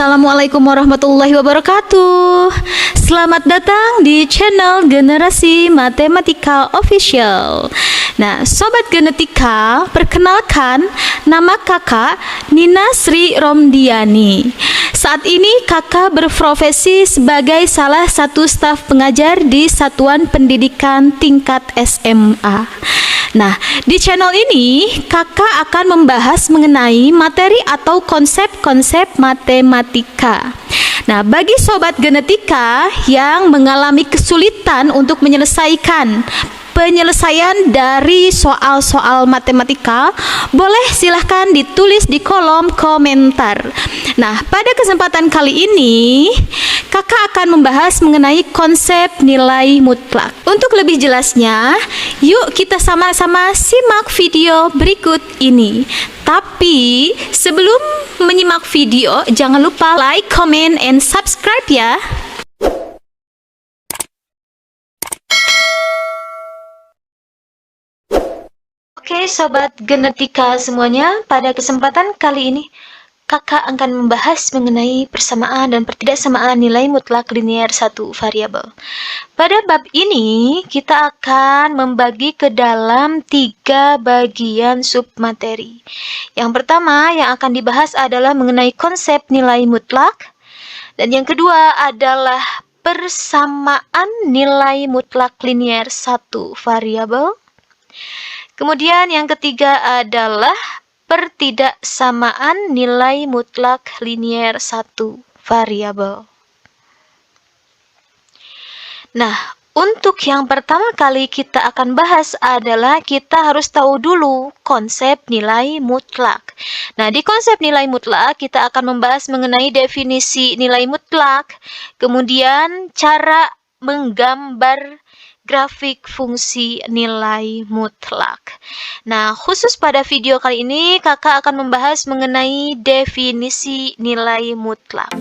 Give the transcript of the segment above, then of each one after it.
Assalamualaikum warahmatullahi wabarakatuh. Selamat datang di channel Generasi Matematika Official. Nah, Sobat Genetika, perkenalkan, nama kakak Nina Sri Romdiani. Saat ini kakak berprofesi sebagai salah satu staf pengajar di Satuan Pendidikan Tingkat SMA. Nah, di channel ini kakak akan membahas mengenai materi atau konsep-konsep matematika. Nah, bagi sobat genetika yang mengalami kesulitan untuk penyelesaian dari soal-soal matematika, boleh silahkan ditulis di kolom komentar. Nah, pada kesempatan kali ini, kakak akan membahas mengenai konsep nilai mutlak. Untuk lebih jelasnya, yuk kita sama-sama simak video berikut ini. Tapi, sebelum menyimak video, jangan lupa like, comment, and subscribe ya. Oke, sobat genetika semuanya, pada kesempatan kali ini kakak akan membahas mengenai persamaan dan pertidaksamaan nilai mutlak linear satu variabel. Pada bab ini, kita akan membagi ke dalam 3 bagian submateri. Yang pertama yang akan dibahas adalah mengenai konsep nilai mutlak, dan yang kedua adalah persamaan nilai mutlak linear satu variabel. Kemudian yang ketiga adalah pertidaksamaan nilai mutlak linear satu variabel. Nah, untuk yang pertama kali kita akan bahas adalah kita harus tahu dulu konsep nilai mutlak. Nah, di konsep nilai mutlak kita akan membahas mengenai definisi nilai mutlak, kemudian cara menggambar grafik fungsi nilai mutlak. Nah, khusus pada video kali ini, kakak akan membahas mengenai definisi nilai mutlak.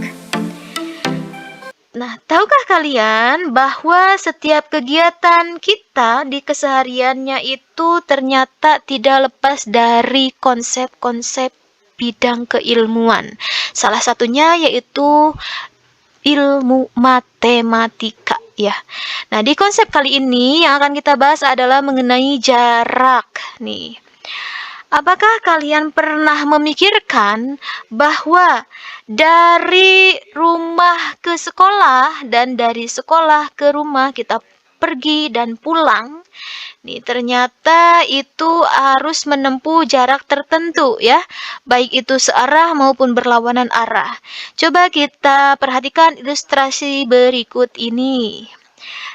Nah, tahukah kalian bahwa setiap kegiatan kita di kesehariannya itu ternyata tidak lepas dari konsep-konsep bidang keilmuan. Salah satunya yaitu ilmu matematika. Ya, nah di konsep kali ini yang akan kita bahas adalah mengenai jarak nih. Apakah kalian pernah memikirkan bahwa dari rumah ke sekolah dan dari sekolah ke rumah kita pergi dan pulang, nih ternyata itu harus menempuh jarak tertentu ya, baik itu searah maupun berlawanan arah. Coba kita perhatikan ilustrasi berikut ini.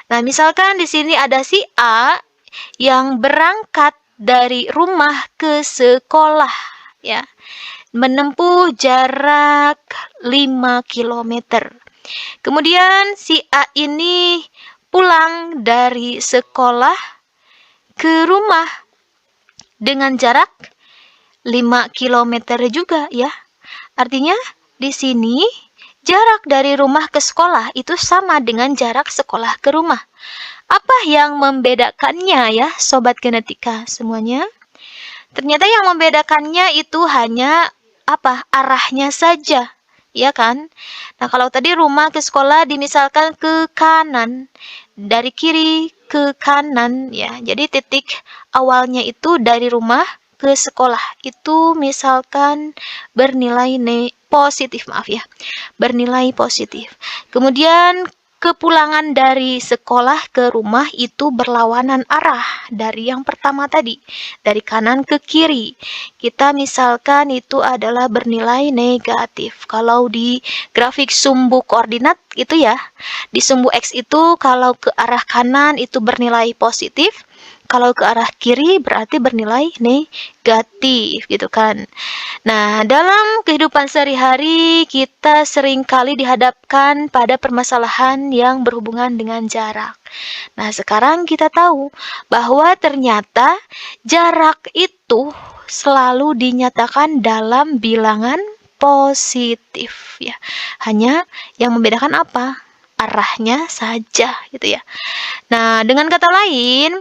Nah, misalkan di sini ada si A yang berangkat dari rumah ke sekolah ya, menempuh jarak 5 km. Kemudian si A ini pulang dari sekolah ke rumah dengan jarak 5 km juga ya. Artinya di sini jarak dari rumah ke sekolah itu sama dengan jarak sekolah ke rumah. Apa yang membedakannya ya, sobat genetika semuanya? Ternyata yang membedakannya itu hanya arahnya saja, ya kan? Nah, kalau tadi rumah ke sekolah dimisalkan ke kanan, dari kiri ke kanan ya. Jadi titik awalnya itu dari rumah ke sekolah itu misalkan bernilai positif, bernilai positif. Kemudian kepulangan dari sekolah ke rumah itu berlawanan arah dari yang pertama tadi, dari kanan ke kiri. Kita misalkan itu adalah bernilai negatif. Kalau di grafik sumbu koordinat itu ya, di sumbu X itu kalau ke arah kanan itu bernilai positif, kalau ke arah kiri berarti bernilai negatif gitu kan. Nah, dalam kehidupan sehari-hari kita seringkali dihadapkan pada permasalahan yang berhubungan dengan jarak. Nah, sekarang kita tahu bahwa ternyata jarak itu selalu dinyatakan dalam bilangan positif ya. Hanya yang membedakan arahnya saja gitu ya. Nah, dengan kata lain,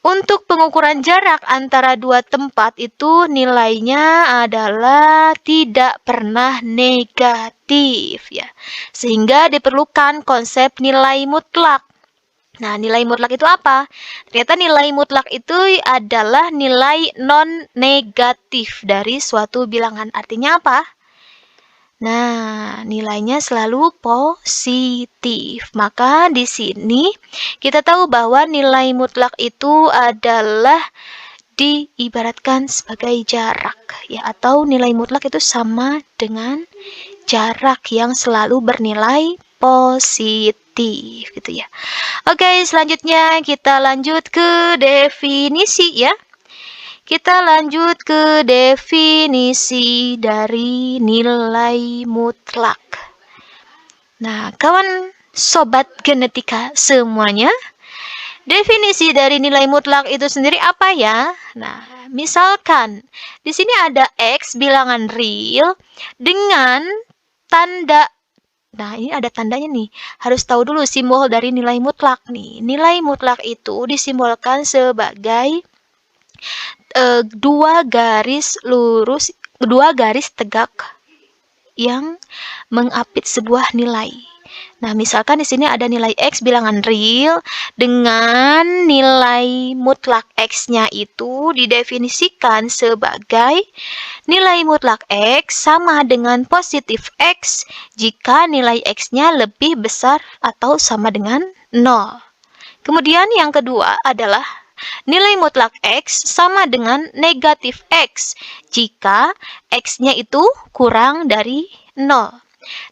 Untuk pengukuran jarak antara dua tempat itu nilainya adalah tidak pernah negatif ya. Sehingga diperlukan konsep nilai mutlak. Nah, nilai mutlak itu apa? Ternyata nilai mutlak itu adalah nilai non-negatif dari suatu bilangan. Artinya apa? Nah, nilainya selalu positif. Maka di sini kita tahu bahwa nilai mutlak itu adalah diibaratkan sebagai jarak ya, atau nilai mutlak itu sama dengan jarak yang selalu bernilai positif gitu ya. Oke, selanjutnya kita lanjut ke definisi ya. Kita lanjut ke definisi dari nilai mutlak. Nah, kawan sobat genetika semuanya, definisi dari nilai mutlak itu sendiri apa ya? Nah, misalkan di sini ada X bilangan real dengan tanda. Nah, ini ada tandanya nih. Harus tahu dulu simbol dari nilai mutlak nih. Nilai mutlak itu disimbolkan sebagai dua garis lurus, dua garis tegak yang mengapit sebuah nilai. Nah, misalkan di sini ada nilai X bilangan real dengan nilai mutlak X-nya itu didefinisikan sebagai nilai mutlak X sama dengan positif X jika nilai X-nya lebih besar atau sama dengan 0. Kemudian yang kedua adalah nilai mutlak X sama dengan negatif X jika X-nya itu kurang dari 0.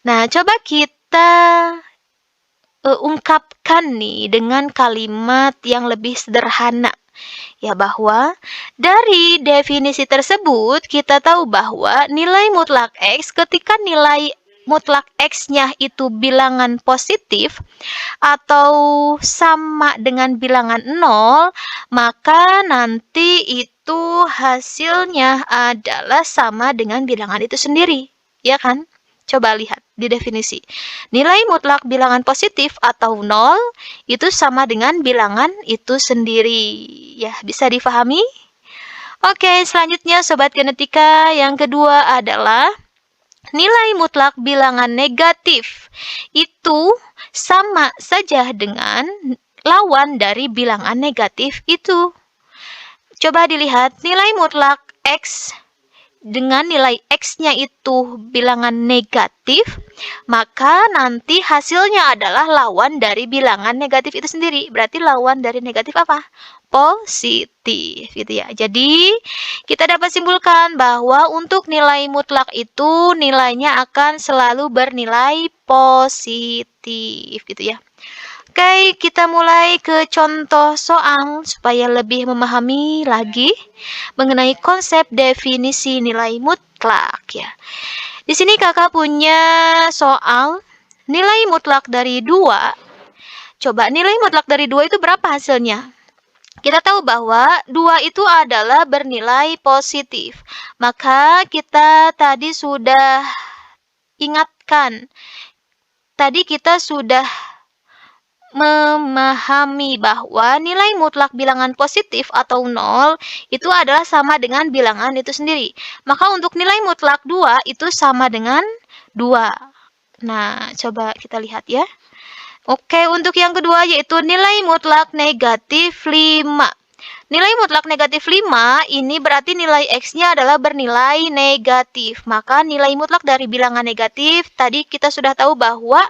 Nah, coba kita ungkapkan nih dengan kalimat yang lebih sederhana. Ya, bahwa dari definisi tersebut kita tahu bahwa nilai mutlak X ketika nilai mutlak X-nya itu bilangan positif atau sama dengan bilangan 0, maka nanti itu hasilnya adalah sama dengan bilangan itu sendiri. Ya kan? Coba lihat di definisi. Nilai mutlak bilangan positif atau 0 itu sama dengan bilangan itu sendiri. Ya, bisa difahami? Oke, selanjutnya Sobat Genetika, yang kedua adalah nilai mutlak bilangan negatif itu sama saja dengan lawan dari bilangan negatif itu. Coba dilihat nilai mutlak X dengan nilai X-nya itu bilangan negatif, maka nanti hasilnya adalah lawan dari bilangan negatif itu sendiri. Berarti lawan dari negatif apa? Positif gitu ya. Jadi kita dapat simpulkan bahwa untuk nilai mutlak itu nilainya akan selalu bernilai positif gitu ya. Oke, kita mulai ke contoh soal supaya lebih memahami lagi mengenai konsep definisi nilai mutlak ya. Di sini kakak punya soal nilai mutlak dari 2. Coba nilai mutlak dari 2 itu berapa hasilnya? Kita tahu bahwa 2 itu adalah bernilai positif. Maka kita tadi sudah ingatkan. Tadi kita sudah memahami bahwa nilai mutlak bilangan positif atau 0 itu adalah sama dengan bilangan itu sendiri. Maka untuk nilai mutlak 2 itu sama dengan 2. Nah, coba kita lihat ya. Oke, untuk yang kedua yaitu nilai mutlak negatif 5. Nilai mutlak negatif 5 ini berarti nilai X-nya adalah bernilai negatif. Maka nilai mutlak dari bilangan negatif, tadi kita sudah tahu bahwa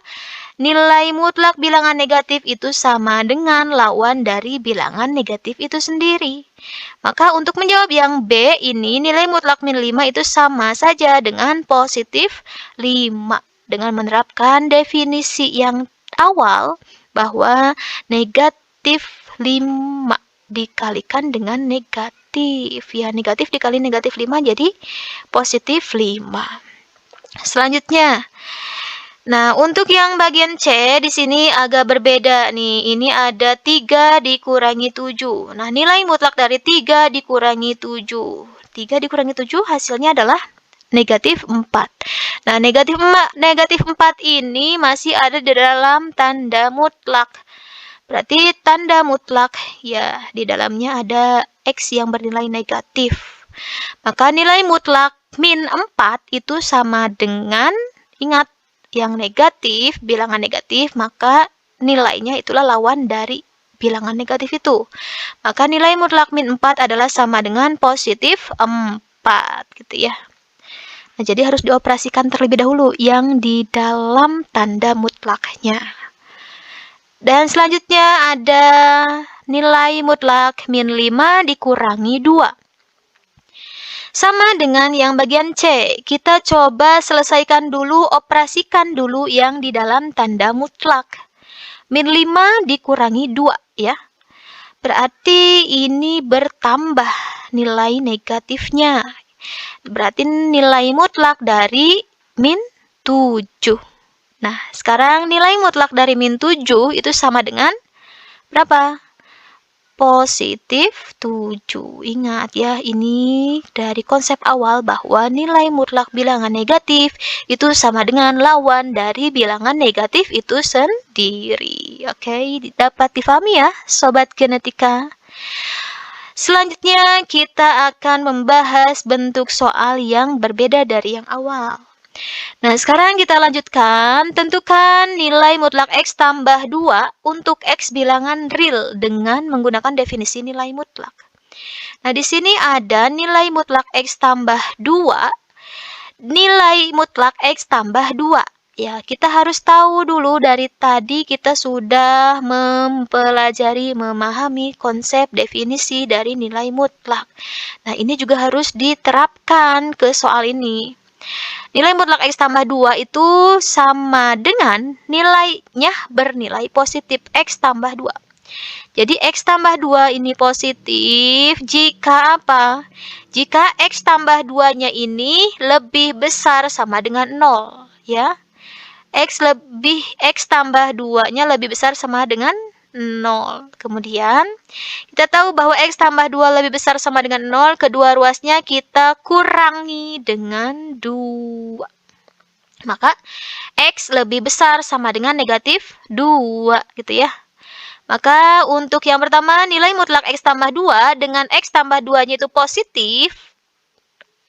nilai mutlak bilangan negatif itu sama dengan lawan dari bilangan negatif itu sendiri. Maka untuk menjawab yang B ini, nilai mutlak min 5 itu sama saja dengan positif 5. Dengan menerapkan definisi yang awal bahwa negatif 5 dikalikan dengan negatif. Ya, negatif dikali negatif 5 jadi positif 5. Selanjutnya, nah, untuk yang bagian C di sini agak berbeda nih. Ini ada 3 dikurangi 7. Nah, nilai mutlak dari 3 dikurangi 7. 3 dikurangi 7 hasilnya adalah negatif 4. Nah, negatif 4 ini masih ada di dalam tanda mutlak. Berarti tanda mutlak, ya di dalamnya ada X yang bernilai negatif. Maka nilai mutlak min 4 itu sama dengan, ingat, yang negatif, bilangan negatif, maka nilainya itulah lawan dari bilangan negatif itu. Maka nilai mutlak min 4 adalah sama dengan positif 4, gitu ya. Nah, jadi harus dioperasikan terlebih dahulu yang di dalam tanda mutlaknya. Dan selanjutnya ada nilai mutlak min 5 dikurangi 2. Sama dengan yang bagian C, kita coba selesaikan dulu, operasikan dulu yang di dalam tanda mutlak. Min 5 dikurangi 2 ya. Berarti ini bertambah nilai negatifnya. Berarti nilai mutlak dari min 7. Nah, sekarang nilai mutlak dari min 7 itu sama dengan berapa? Positif 7. Ingat ya, ini dari konsep awal bahwa nilai mutlak bilangan negatif itu sama dengan lawan dari bilangan negatif itu sendiri. Oke, dapat difahami ya, Sobat Genetika? Selanjutnya, kita akan membahas bentuk soal yang berbeda dari yang awal. Nah, sekarang kita lanjutkan. Tentukan nilai mutlak X tambah 2 untuk X bilangan real dengan menggunakan definisi nilai mutlak. Nah, di sini ada nilai mutlak X tambah 2, nilai mutlak X tambah 2. Ya, kita harus tahu dulu dari tadi kita sudah mempelajari, memahami konsep definisi dari nilai mutlak. Nah, ini juga harus diterapkan ke soal ini. Nilai mutlak X tambah 2 itu sama dengan nilainya bernilai positif X tambah 2. Jadi X tambah 2 ini positif jika apa? Jika X tambah 2-nya ini lebih besar sama dengan 0. Ya. X tambah 2-nya lebih besar sama dengan 0. Kemudian, kita tahu bahwa X tambah 2 lebih besar sama dengan 0. Kedua ruasnya kita kurangi dengan 2. Maka, X lebih besar sama dengan negatif 2. Gitu ya. Maka, untuk yang pertama, nilai mutlak X tambah 2 dengan X tambah 2-nya itu positif.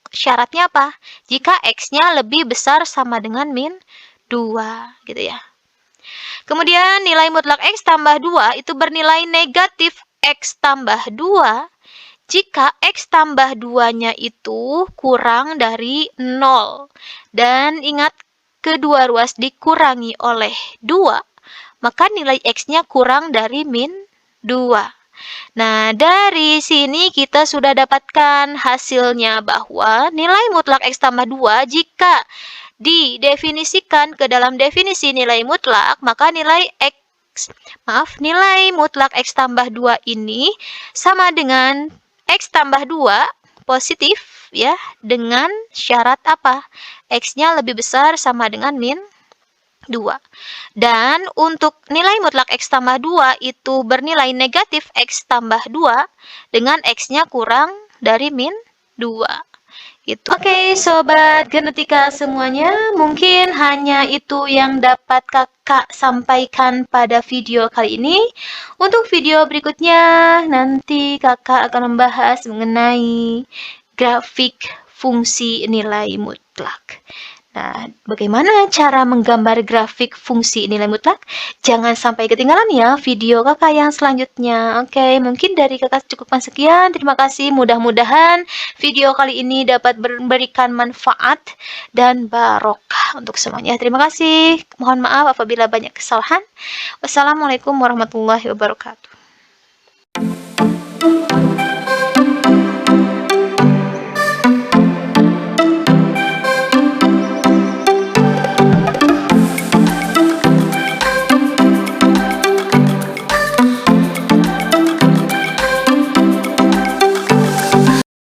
Syaratnya apa? Jika X-nya lebih besar sama dengan min 2, gitu ya. Kemudian nilai mutlak X tambah 2 itu bernilai negatif X tambah 2 jika X tambah 2-nya itu kurang dari 0. Dan ingat, kedua ruas dikurangi oleh 2, maka nilai X-nya kurang dari min 2. Nah, dari sini kita sudah dapatkan hasilnya bahwa nilai mutlak X tambah 2 jika didefinisikan ke dalam definisi nilai mutlak, maka nilai mutlak X tambah 2 ini sama dengan X tambah 2 positif ya, dengan syarat apa? X-nya lebih besar sama dengan min 2. Dan untuk nilai mutlak X tambah 2 itu bernilai negatif X tambah 2 dengan X-nya kurang dari min 2. Gitu. Oke, Sobat Genetika semuanya, mungkin hanya itu yang dapat kakak sampaikan pada video kali ini. Untuk video berikutnya, nanti kakak akan membahas mengenai grafik fungsi nilai mutlak. Nah, bagaimana cara menggambar grafik fungsi nilai mutlak? Jangan sampai ketinggalan ya video kakak yang selanjutnya. Oke, mungkin dari kakak cukupkan sekian. Terima kasih. Mudah-mudahan video kali ini dapat memberikan manfaat dan barokah untuk semuanya. Terima kasih. Mohon maaf apabila banyak kesalahan. Wassalamualaikum warahmatullahi wabarakatuh.